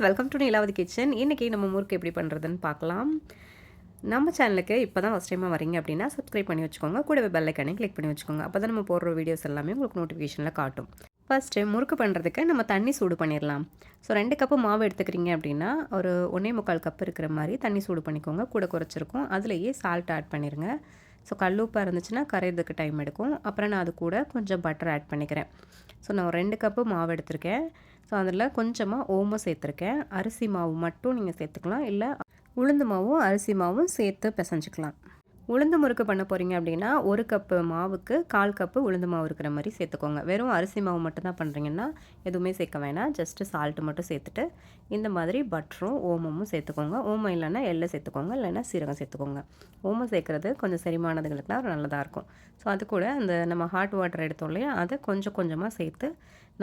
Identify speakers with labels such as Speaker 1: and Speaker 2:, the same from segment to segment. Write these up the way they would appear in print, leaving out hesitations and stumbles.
Speaker 1: Welcome to Neelavathi kitchen. இன்றைக்கி நம்ம முறுக்கு எப்படி பண்ணுறதுன்னு பார்க்கலாம். நம்ம சேனலுக்கு இப்போ தான் ஃபஸ்ட் டைமாக வரீங்க அப்படின்னா சப்ஸ்கிரைப் பண்ணி வச்சுக்கோங்க. கூடவே பெல் ஐக்கானே கிளிக் பண்ணி வச்சுக்கோங்க. அப்போ தான் நம்ம போடுற வீடியோஸ் எல்லாமே உங்களுக்கு நோட்டிஃபிகேஷனில் காட்டும். ஃபஸ்ட்டு முறுக்கு பண்ணுறதுக்கு நம்ம தண்ணி சூடு பண்ணிடலாம். ஸோ 2 கப்பு மாவு எடுத்துக்கிறீங்க அப்படின்னா ஒரு 1.25 கப் இருக்கிற மாதிரி தண்ணி சூடு பண்ணிக்கோங்க. கூட குறைச்சிருக்கும். அதுலேயே சால்ட் ஆட் பண்ணிடுங்க. ஸோ கல்லுப்பாக இருந்துச்சுன்னா கரையிறதுக்கு டைம் எடுக்கும். அப்புறம் நான் அது கூட கொஞ்சம் பட்டர் ஆட் பண்ணிக்கிறேன். ஸோ நான் 2 கப்பு மாவு எடுத்திருக்கேன். ஸோ அதில் கொஞ்சமாக ஓமம் சேர்த்துருக்கேன். அரிசி மாவு மட்டும் நீங்கள் சேர்த்துக்கலாம், இல்லை உளுந்து மாவும் அரிசி மாவும் சேர்த்து பிசைஞ்சிக்கலாம். உளுந்து முறுக்கு பண்ண போகிறீங்க அப்படின்னா 1 கப்பு மாவுக்கு 1/4 கப்பு உளுந்து மாவு இருக்கிற மாதிரி சேர்த்துக்கோங்க. வெறும் அரிசி மாவு மட்டும் தான் பண்ணுறீங்கன்னா எதுவுமே சேர்க்க வேணாம். ஜஸ்ட்டு சால்ட்டு மட்டும் சேர்த்துட்டு இந்த மாதிரி பட்டரும் ஓமமும் சேர்த்துக்கோங்க. ஓமம் இல்லைன்னா எள்ளை சேர்த்துக்கோங்க, இல்லைன்னா சீரகம் சேர்த்துக்கோங்க. ஓமம் சேர்க்குறது கொஞ்சம் செரிமானதுங்களுக்குலாம் நல்லதாக இருக்கும். ஸோ அது கூட அந்த நம்ம ஹாட் வாட்டர் எடுத்தோம் இல்லையா, அதை கொஞ்சம் கொஞ்சமாக சேர்த்து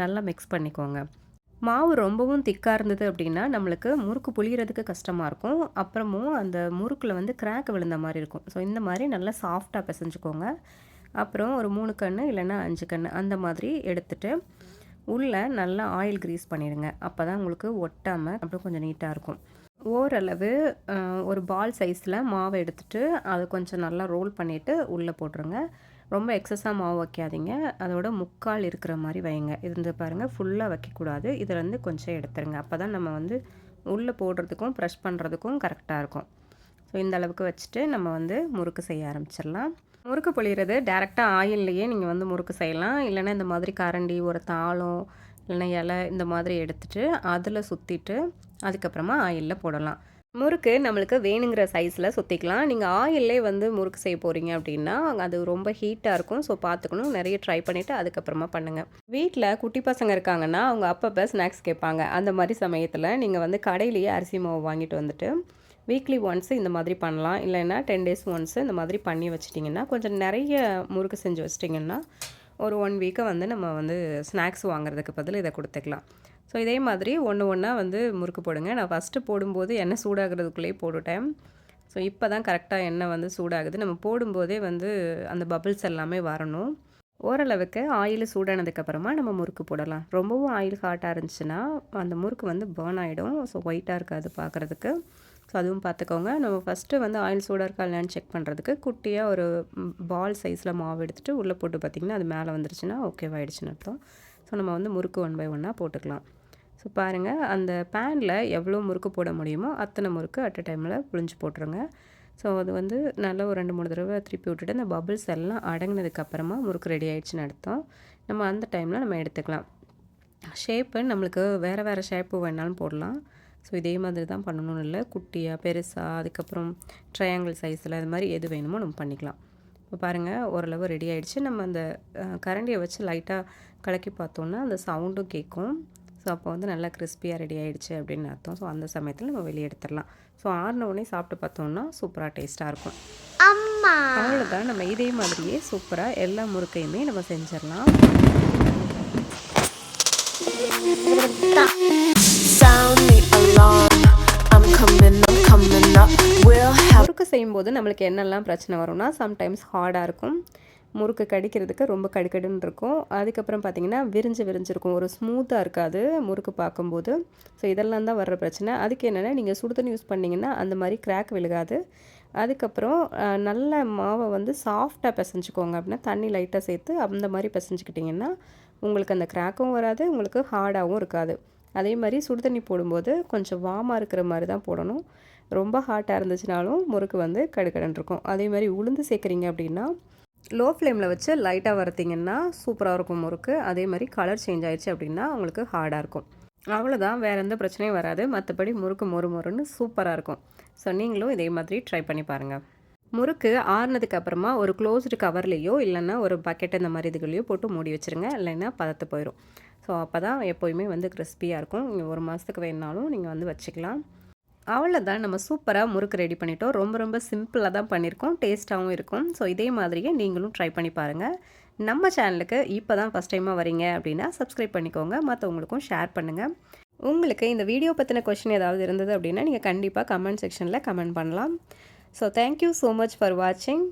Speaker 1: நல்லா மிக்ஸ் பண்ணிக்கோங்க. மாவு ரொம்பவும் திக்காக இருந்தது அப்படின்னா நம்மளுக்கு முறுக்கு புளியறதுக்கு கஷ்டமாக இருக்கும். அப்புறமும் அந்த முறுக்கில் வந்து கிராக் விழுந்த மாதிரி இருக்கும். ஸோ இந்த மாதிரி நல்லா சாஃப்டாக பிசைஞ்சுக்கோங்க. அப்புறம் ஒரு 3 கன்று இல்லைன்னா 5 கன்று அந்த மாதிரி எடுத்துகிட்டு உள்ளே நல்லா ஆயில் க்ரீஸ் பண்ணிடுங்க. அப்போ தான் உங்களுக்கு ஒட்டாமல் அப்புறம் கொஞ்சம் நீட்டாக இருக்கும். ஓரளவு ஒரு பால் சைஸில் மாவை எடுத்துகிட்டு அதை கொஞ்சம் நல்லா ரோல் பண்ணிவிட்டு உள்ளே போட்டுருங்க. ரொம்ப எக்ஸஸாக மாவு வைக்காதீங்க. அதோட முக்கால் இருக்கிற மாதிரி வைங்க. இருந்து பாருங்கள், ஃபுல்லாக வைக்கக்கூடாது. இதிலேருந்து கொஞ்சம் எடுத்துருங்க. அப்போ தான் நம்ம வந்து உள்ளே போடுறதுக்கும் ப்ரெஷ் பண்ணுறதுக்கும் கரெக்டாக இருக்கும். ஸோ இந்த அளவுக்கு வச்சுட்டு நம்ம வந்து முறுக்கு செய்ய ஆரம்பிச்சிடலாம். முறுக்கு புளிகிறது டேரெக்டாக ஆயில்லையே நீங்கள் வந்து முறுக்கு செய்யலாம். இல்லைன்னா இந்த மாதிரி கரண்டி, ஒரு தாளம், இல்லைன்னா இலை இந்த மாதிரி எடுத்துகிட்டு அதில் சுற்றிட்டு அதுக்கப்புறமா ஆயிலில் போடலாம். முறுக்கு நம்மளுக்கு வேணுங்கிற சைஸில் சுற்றிக்கலாம். நீங்கள் ஆயிலே வந்து முறுக்கு செய்ய போகிறீங்க அப்படின்னா அது ரொம்ப ஹீட்டாக இருக்கும். ஸோ பார்த்துக்கணும். நிறைய ட்ரை பண்ணிவிட்டு அதுக்கப்புறமா பண்ணுங்கள். வீட்டில் குட்டி பசங்க இருக்காங்கன்னா அவங்க அப்பப்போ ஸ்நாக்ஸ் கேட்பாங்க. அந்த மாதிரி சமயத்தில் நீங்கள் வந்து கடையிலேயே அரிசி மாவு வாங்கிட்டு வந்துட்டு வீக்லி ஒன்ஸு இந்த மாதிரி பண்ணலாம். இல்லைன்னா 10 days ஒன்ஸு இந்த மாதிரி பண்ணி வச்சிட்டிங்கன்னா கொஞ்சம் நிறைய முறுக்கு செஞ்சு வச்சிட்டிங்கன்னா ஒரு 1 வீக்கை வந்து நம்ம வந்து ஸ்நாக்ஸ் வாங்குறதுக்கு பதில் இதை கொடுத்துக்கலாம். ஸோ இதே மாதிரி ஒன்றா வந்து முறுக்கு போடுங்க. நான் ஃபஸ்ட்டு போடும்போது எண்ணெய் சூடாகிறதுக்குள்ளேயே போட்டுட்டேன். ஸோ இப்போ தான் கரெக்டாக எண்ணெய் வந்து சூடாகுது. நம்ம போடும்போதே வந்து அந்த பபிள்ஸ் எல்லாமே வரணும். ஓரளவுக்கு ஆயில் சூடானதுக்கப்புறமா நம்ம முறுக்கு போடலாம். ரொம்பவும் ஆயில் ஹாட்டாக இருந்துச்சுன்னா அந்த முறுக்கு வந்து பர்ன் ஆகிடும். ஸோ ஒயிட்டாக இருக்காது பார்க்குறதுக்கு. ஸோ அதுவும் பார்த்துக்கோங்க. நம்ம ஃபஸ்ட்டு வந்து ஆயில் சூடாக இருக்கா இல்லையான்னு செக் பண்ணுறதுக்கு குட்டியாக ஒரு பால் சைஸில் மாவு எடுத்துகிட்டு உள்ளே போட்டு பார்த்திங்கன்னா அது மேலே வந்துருச்சுன்னா ஓகேவாகிடுச்சுன்னு அர்த்தம். ஸோ நம்ம வந்து முறுக்கு 1 by 1 போட்டுக்கலாம். ஸோ பாருங்கள், அந்த பேனில் எவ்வளோ முறுக்கு போட முடியுமோ அத்தனை முறுக்கு அட் அ டைமில் புழிஞ்சு போட்டுருங்க. ஸோ அது வந்து நல்லா ஒரு 2-3 தடவை திருப்பி விட்டுட்டு அந்த பபிள்ஸ் எல்லாம் அடங்கினதுக்கப்புறமா முறுக்கு ரெடி ஆகிடுச்சின்னு அர்த்தம். நம்ம அந்த டைமில் நம்ம எடுத்துக்கலாம். ஷேப்பு நம்மளுக்கு வேறு ஷேப்பு வேணாலும் போடலாம். ஸோ இதே மாதிரி தான் பண்ணணும்னு இல்லை. குட்டியாக, பெருசாக, அதுக்கப்புறம் ட்ரையாங்கிள் சைஸில் அது மாதிரி எது வேணுமோ நம்ம பண்ணிக்கலாம். இப்போ பாருங்கள், ஓரளவு ரெடி ஆகிடுச்சு. நம்ம அந்த கரண்டியை வச்சு லைட்டாக கலக்கி பார்த்தோன்னா அந்த சவுண்டும் கேட்கும். ஸோ அப்போ வந்து நல்லா கிறிஸ்பியாக ரெடி ஆகிடுச்சு அப்படின்னு அர்த்தம். ஸோ அந்த சமயத்தில் நம்ம வெளியே எடுத்துடலாம். ஸோ ஆறின உடனே சாப்பிட்டு பார்த்தோம்னா சூப்பராக டேஸ்ட்டாக இருக்கும். அவ்வளோதான். நம்ம இதே மாதிரியே சூப்பராக எல்லா முறுக்கையுமே நம்ம செஞ்சிடலாம். முறுக்கு செய்யும்போது நம்மளுக்கு என்னெல்லாம் பிரச்சனை வரும்னா சம்டைம்ஸ் ஹார்டாக இருக்கும். முறுக்கு கடிக்கிறதுக்கு ரொம்ப கடுக்கடுன்னு இருக்கும். அதுக்கப்புறம் பார்த்திங்கன்னா விரிஞ்சிருக்கும். ஒரு ஸ்மூத்தாக இருக்காது முறுக்கு பார்க்கும்போது. ஸோ இதெல்லாம் தான் வர்ற பிரச்சனை. அதுக்கு என்னென்னா நீங்கள் சுடு தண்ணி யூஸ் பண்ணிங்கன்னா அந்த மாதிரி கிராக் விழுகாது. அதுக்கப்புறம் நல்ல மாவை வந்து சாஃப்டாக பிசைஞ்சிக்கோங்க. அப்படின்னா தண்ணி லைட்டாக சேர்த்து அந்த மாதிரி பிசைஞ்சிக்கிட்டிங்கன்னா உங்களுக்கு அந்த கிராக்கும் வராது, உங்களுக்கு ஹார்டாகவும் இருக்காது. அதே மாதிரி சுடு தண்ணி போடும்போது கொஞ்சம் வார்மாக இருக்கிற மாதிரி தான் போடணும். ரொம்ப ஹாட்டாக இருந்துச்சுனாலும் முறுக்கு வந்து கடுக்கடுன்னு இருக்கும். அதே மாதிரி உளுந்து சேர்க்குறீங்க அப்படின்னா லோ ஃப்ளேமில் வச்சு லைட்டாக வறுத்திங்கன்னா சூப்பராக இருக்கும் முறுக்கு. அதே மாதிரி கலர் சேஞ்ச் ஆகிடுச்சு அப்படின்னா உங்களுக்கு ஹார்டாக இருக்கும். அவ்வளோதான், வேறு எந்த பிரச்சனையும் வராது. மற்றபடி முறுக்கு மொறுன்னு சூப்பராக இருக்கும். ஸோ நீங்களும் இதே மாதிரி ட்ரை பண்ணி பாருங்கள். முறுக்கு ஆறுனதுக்கு அப்புறமா ஒரு க்ளோஸ்டு கவர்லேயோ இல்லைன்னா ஒரு பக்கெட் இந்த மாதிரி இதுகளையோ போட்டு மூடி வச்சுருங்க. இல்லைன்னா பதத்து போயிடும். ஸோ அப்போ தான் எப்போயுமே வந்து கிறிஸ்பியாக இருக்கும். நீங்கள் 1 மாதத்துக்கு வேணுனாலும் நீங்கள் வந்து வச்சுக்கலாம். அவ்வளோதான், நம்ம சூப்பராக முறுக்கு ரெடி பண்ணிட்டோம். ரொம்ப சிம்பிளாக தான் பண்ணியிருக்கோம். டேஸ்ட்டாகவும் இருக்கும். ஸோ இதே மாதிரியே நீங்களும் ட்ரை பண்ணி பாருங்கள். நம்ம சேனலுக்கு இப்போ தான் ஃபஸ்ட் டைமாக வரீங்க அப்படின்னா சப்ஸ்கிரைப் பண்ணிக்கோங்க. மற்றவங்களுக்கும் ஷேர் பண்ணுங்கள். உங்களுக்கு இந்த வீடியோ பற்றின கொஷின் ஏதாவது இருந்தது அப்படின்னா நீங்கள் கண்டிப்பாக கமெண்ட் செக்ஷனில் கமெண்ட் பண்ணலாம். So thank you so much for வாட்சிங்.